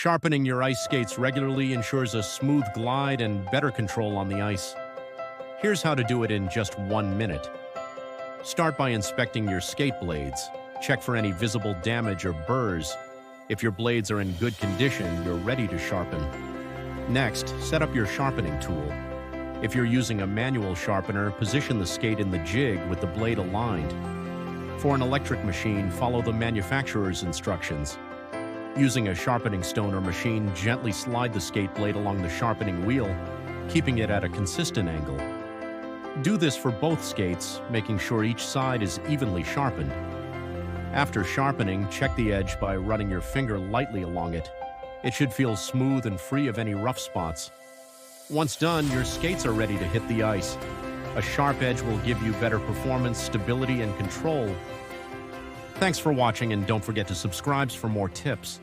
Sharpening your ice skates regularly ensures a smooth glide and better control on the ice. Here's how to do it in just 1 minute. Start by inspecting your skate blades. Check for any visible damage or burrs. If your blades are in good condition, you're ready to sharpen. Next, set up your sharpening tool. If you're using a manual sharpener, position the skate in the jig with the blade aligned. For an electric machine, follow the manufacturer's instructions. Using a sharpening stone or machine, gently slide the skate blade along the sharpening wheel, keeping it at a consistent angle. Do this for both skates, making sure each side is evenly sharpened. After sharpening, check the edge by running your finger lightly along it. It should feel smooth and free of any rough spots. Once done, your skates are ready to hit the ice. A sharp edge will give you better performance, stability, and control. Thanks for watching, and don't forget to subscribe for more tips.